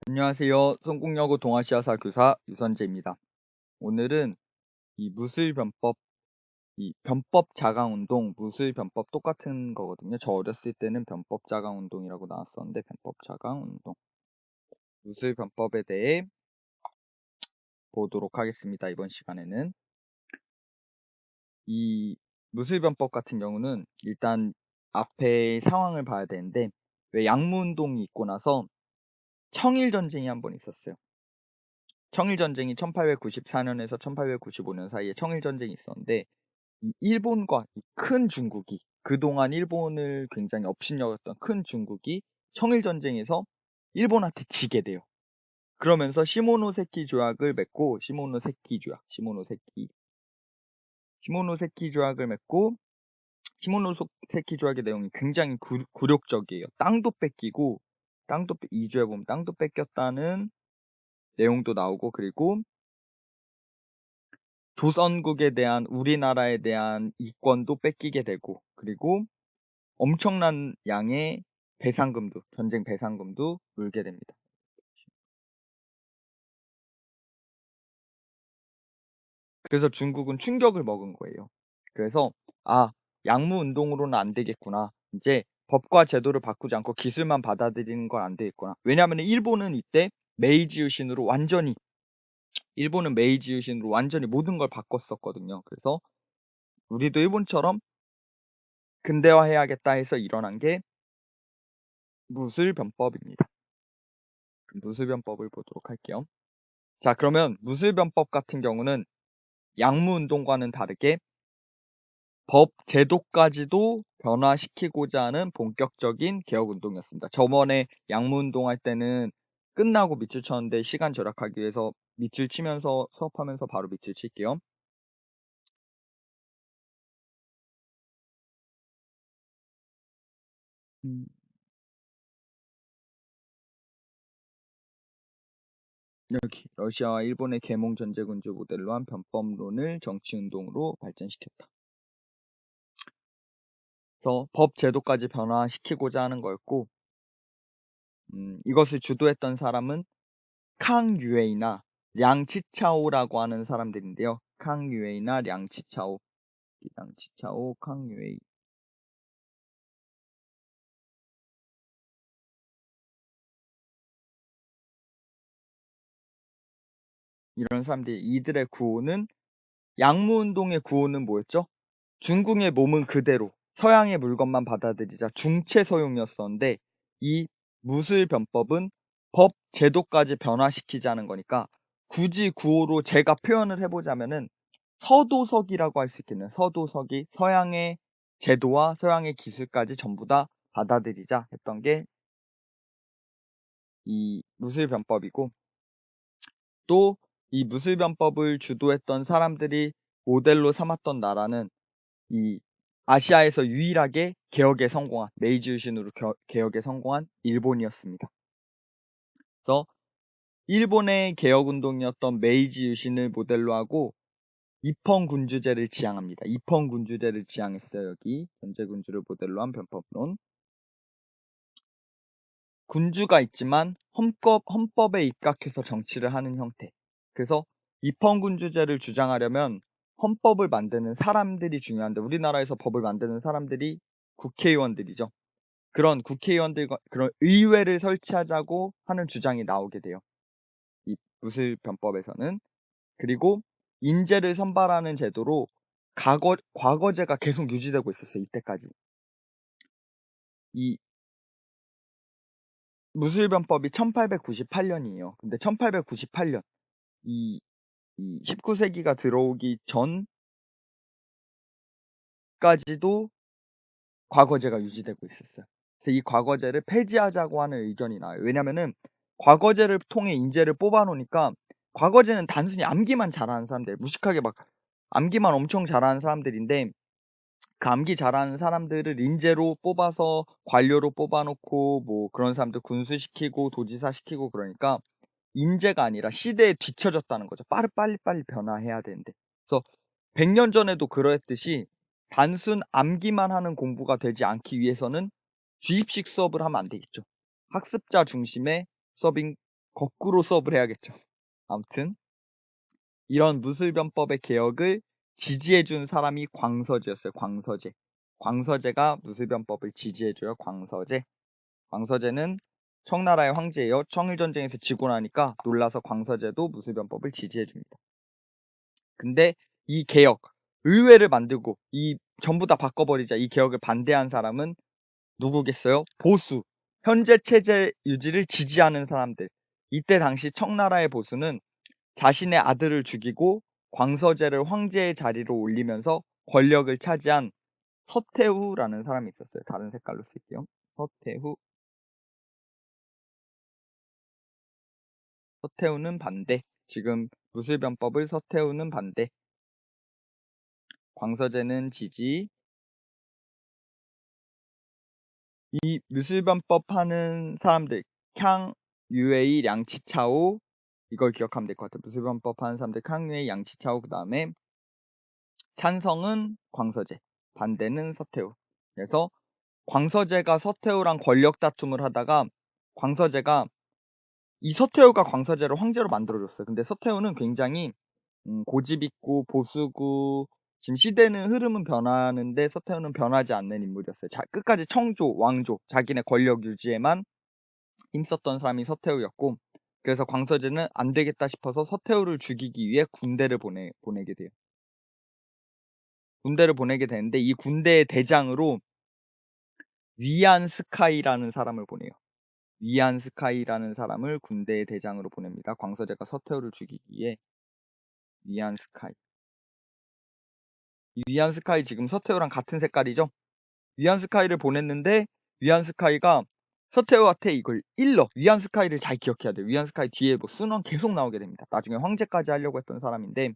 안녕하세요. 성공여고 동아시아사 교사 유선재입니다. 오늘은 이 무술변법, 이 변법 자강운동, 무술변법 똑같은 거거든요. 저 어렸을 때는 변법 자강운동이라고 나왔었는데 변법 자강운동, 무술변법에 대해 보도록 하겠습니다. 이번 시간에는 이 무술변법 같은 경우는 일단 앞에 상황을 봐야 되는데, 왜 양무운동이 있고 나서 청일전쟁이 한 번 있었어요. 청일전쟁이 1894년에서 1895년 사이에 청일전쟁이 있었는데, 이 일본과 이 큰 중국이, 그동안 일본을 굉장히 업신여겼던 큰 중국이 청일전쟁에서 일본한테 지게 돼요. 그러면서 시모노세키 조약을 맺고, 시모노세키 조약을 맺고, 시모노세키 조약의 내용이 굉장히 굴욕적이에요. 땅도 뺏기고, 2조에 보면 땅도 뺏겼다는 내용도 나오고, 그리고 조선국에 대한, 우리나라에 대한 이권도 뺏기게 되고, 그리고 엄청난 양의 배상금도, 전쟁 배상금도 물게 됩니다. 그래서 중국은 충격을 먹은 거예요. 그래서 양무 운동으로는 안 되겠구나. 이제 법과 제도를 바꾸지 않고 기술만 받아들이는 건 안 되겠구나. 왜냐하면 일본은 이때 메이지 유신으로 완전히 모든 걸 바꿨었거든요. 그래서 우리도 일본처럼 근대화해야겠다 해서 일어난 게 무술변법입니다. 무술변법을 보도록 할게요. 자, 그러면 무술변법 같은 경우는 양무운동과는 다르게 법 제도까지도 변화시키고자 하는 본격적인 개혁운동이었습니다. 저번에 양무운동 할 때는 끝나고 밑줄 쳤는데, 시간 절약하기 위해서 밑줄 치면서 수업하면서 바로 밑줄 칠게요. 여기 러시아와 일본의 계몽 전제군주 모델로 한 변법론을 정치운동으로 발전시켰다. 그래서 법 제도까지 변화시키고자 하는 거였고, 이것을 주도했던 사람은 캉유에이나 량치차오라고 하는 사람들인데요. 캉유에이나 량치차오, 캉유에이, 이런 사람들이, 이들의 구호는, 양무운동의 구호는 뭐였죠? 중국의 몸은 그대로, 서양의 물건만 받아들이자, 중체서용이었었는데, 이 무술변법은 법 제도까지 변화시키자는 거니까, 굳이 구호로 제가 표현을 해보자면은 서도석이라고 할 수 있겠네요. 서도석이 서양의 제도와 서양의 기술까지 전부 다 받아들이자 했던 게 이 무술변법이고, 또 이 무술변법을 주도했던 사람들이 모델로 삼았던 나라는 이 아시아에서 유일하게 개혁에 성공한, 메이지 유신으로 개혁에 성공한 일본이었습니다. 그래서 일본의 개혁운동이었던 메이지 유신을 모델로 하고 입헌군주제를 지향합니다. 입헌군주제를 지향했어요. 여기 전제군주를 모델로 한 변법론. 군주가 있지만 헌법에 입각해서 정치를 하는 형태. 그래서 입헌군주제를 주장하려면 헌법을 만드는 사람들이 중요한데, 우리나라에서 법을 만드는 사람들이 국회의원들이죠. 그런 국회의원들과 그런 의회를 설치하자고 하는 주장이 나오게 돼요. 이 무술변법에서는. 그리고 인재를 선발하는 제도로 과거제가 계속 유지되고 있었어요. 이때까지. 이 무술변법이 1898년이에요. 근데 1898년, 이 19세기가 들어오기 전까지도 과거제가 유지되고 있었어요. 그래서 이 과거제를 폐지하자고 하는 의견이 나와요. 왜냐면은 과거제를 통해 인재를 뽑아 놓으니까, 과거제는 단순히 암기만 잘하는 사람들, 무식하게 막 암기만 엄청 잘하는 사람들인데, 그 암기 잘하는 사람들을 인재로 뽑아서 관료로 뽑아 놓고 뭐 그런 사람들 군수시키고 도지사 시키고, 그러니까 인재가 아니라 시대에 뒤처졌다는 거죠. 빨리빨리 변화해야 되는데. 그래서 100년 전에도 그러했듯이 단순 암기만 하는 공부가 되지 않기 위해서는 주입식 수업을 하면 안 되겠죠. 학습자 중심의 수업인 거꾸로 수업을 해야겠죠. 아무튼 이런 무술변법의 개혁을 지지해준 사람이 광서제였어요. 광서제. 광서제가 무술변법을 지지해줘요. 광서제. 광서제는 청나라의 황제예요. 청일전쟁에서 지고 나니까 놀라서 광서제도 무술변법을 지지해줍니다. 근데 이 개혁, 의회를 만들고 이 전부 다 바꿔버리자 이 개혁을 반대한 사람은 누구겠어요? 보수. 현재 체제 유지를 지지하는 사람들. 이때 당시 청나라의 보수는 자신의 아들을 죽이고 광서제를 황제의 자리로 올리면서 권력을 차지한 서태후라는 사람이 있었어요. 다른 색깔로 쓸게요. 서태후. 서태후는 반대. 지금 무술변법을 서태후는 반대. 광서제는 지지. 이 무술변법 하는 사람들 캉, 유에이, 량치차오 이걸 기억하면 될 것 같아요. 무술변법 하는 사람들 캉, 유에이, 양치차오 그 다음에 찬성은 광서제, 반대는 서태후. 그래서 광서제가 서태후랑 권력 다툼을 하다가 광서제가 이 서태후가 광서제를 황제로 만들어줬어요. 근데 서태후는 굉장히 고집 있고 보수고 지금 시대는 흐름은 변하는데 서태후는 변하지 않는 인물이었어요. 끝까지 청조, 왕조, 자기네 권력 유지에만 힘썼던 사람이 서태후였고 그래서 광서제는 안 되겠다 싶어서 서태후를 죽이기 위해 군대를 보내게 돼요. 군대를 보내게 되는데 이 군대의 대장으로 위안스카이라는 사람을 보내요. 위안스카이라는 사람을 군대의 대장으로 보냅니다. 광서제가 서태후를 죽이기 위해 위안스카이. 이 위안스카이 지금 서태후랑 같은 색깔이죠? 위안스카이를 보냈는데 위안스카이가 서태후한테 이걸 위안스카이를 잘 기억해야 돼요. 위안스카이 뒤에 뭐 순원 계속 나오게 됩니다. 나중에 황제까지 하려고 했던 사람인데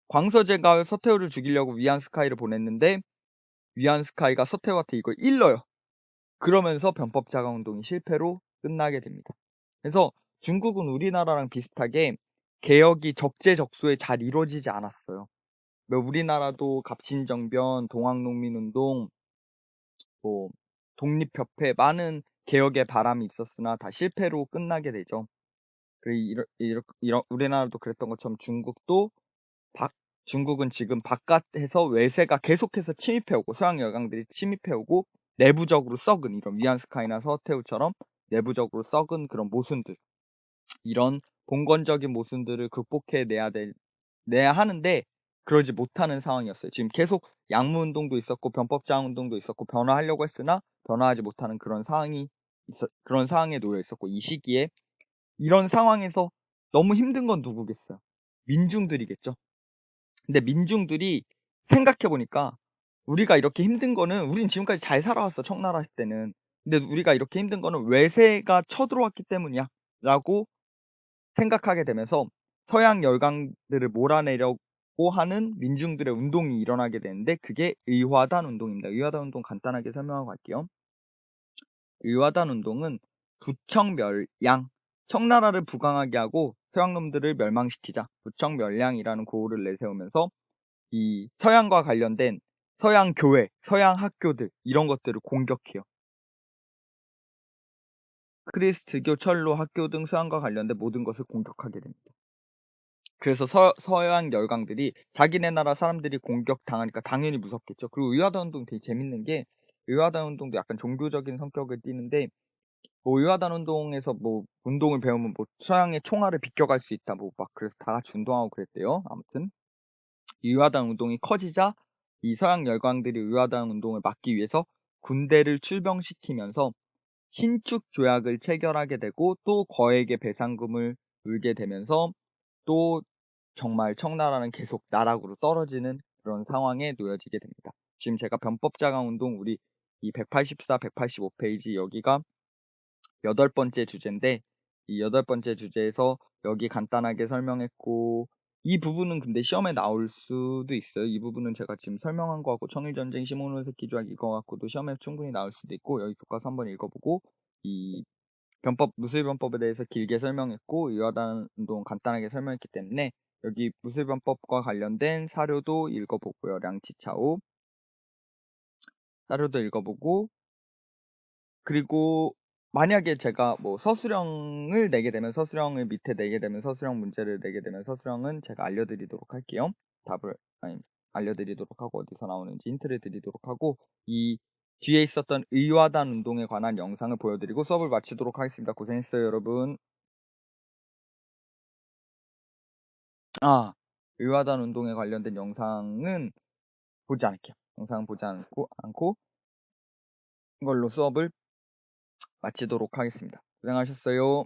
광서제가 서태후를 죽이려고 위안스카이를 보냈는데 위안스카이가 서태후한테 이걸 일러요. 그러면서 변법자강운동이 실패로 끝나게 됩니다. 그래서 중국은 우리나라랑 비슷하게 개혁이 적재적소에 잘 이루어지지 않았어요. 우리나라도 갑신정변, 동학농민운동, 뭐 독립협회 많은 개혁의 바람이 있었으나 다 실패로 끝나게 되죠. 우리나라도 그랬던 것처럼 중국은 지금 바깥에서 외세가 계속해서 침입해오고 서양 열강들이 침입해오고 내부적으로 썩은 이런 위안스카이나 서태후처럼 내부적으로 썩은 그런 모순들 이런 봉건적인 모순들을 내야 하는데 그러지 못하는 상황이었어요. 지금 계속 양무운동도 있었고 변법자운동도 있었고 변화하려고 했으나 변화하지 못하는 그런 상황에 놓여 있었고 이 시기에 이런 상황에서 너무 힘든 건 누구겠어요? 민중들이겠죠. 근데 민중들이 생각해 보니까 우리가 이렇게 힘든 거는 우린 지금까지 잘 살아왔어 청나라 때는. 근데 우리가 이렇게 힘든 거는 외세가 쳐들어왔기 때문이야 라고 생각하게 되면서 서양 열강들을 몰아내려고 하는 민중들의 운동이 일어나게 되는데 그게 의화단 운동입니다. 의화단 운동 간단하게 설명하고 갈게요. 의화단 운동은 부청멸양, 청나라를 부강하게 하고 서양 놈들을 멸망시키자. 부청멸량이라는 구호를 내세우면서 이 서양과 관련된 서양 교회, 서양 학교들 이런 것들을 공격해요. 크리스트교, 철로, 학교 등 서양과 관련된 모든 것을 공격하게 됩니다. 그래서 서양 열강들이 자기네 나라 사람들이 공격당하니까 당연히 무섭겠죠. 그리고 의화단 운동 되게 재밌는 게 의화단 운동도 약간 종교적인 성격을 띠는데 뭐 의화단 운동에서 뭐 운동을 배우면 뭐 서양의 총알을 비껴갈 수 있다 뭐 막 그래서 다 같이 운동하고 그랬대요. 아무튼 의화단 운동이 커지자 이 서양 열강들이 의화단 운동을 막기 위해서 군대를 출병시키면서 신축 조약을 체결하게 되고 또 거액의 배상금을 물게 되면서 또 정말 청나라는 계속 나락으로 떨어지는 그런 상황에 놓여지게 됩니다. 지금 제가 변법자강 운동 우리 이 184, 185페이지 여기가 8번째 주제인데 이 8번째 주제에서 여기 간단하게 설명했고 이 부분은 근데 시험에 나올 수도 있어요. 이 부분은 제가 지금 설명한 거하고 청일전쟁, 시모노세키 조약 이거 갖고도 시험에 충분히 나올 수도 있고 여기 교과서 한번 읽어보고 이 무술변법에 대해서 길게 설명했고 의화단 운동 간단하게 설명했기 때문에 여기 무술변법과 관련된 사료도 읽어보고요. 량치차오 사료도 읽어보고 그리고 만약에 제가 뭐 서술형을 내게 되면 서술형을 밑에 내게 되면 서술형 문제를 내게 되면 서술형은 제가 알려드리도록 할게요. 답을 아니 알려드리도록 하고 어디서 나오는지 힌트를 드리도록 하고 이 뒤에 있었던 의와단 운동에 관한 영상을 보여드리고 수업을 마치도록 하겠습니다. 고생했어요, 여러분. 의와단 운동에 관련된 영상은 보지 않을게요. 영상은 보지 않고 이걸로 수업을 마치도록 하겠습니다. 고생하셨어요.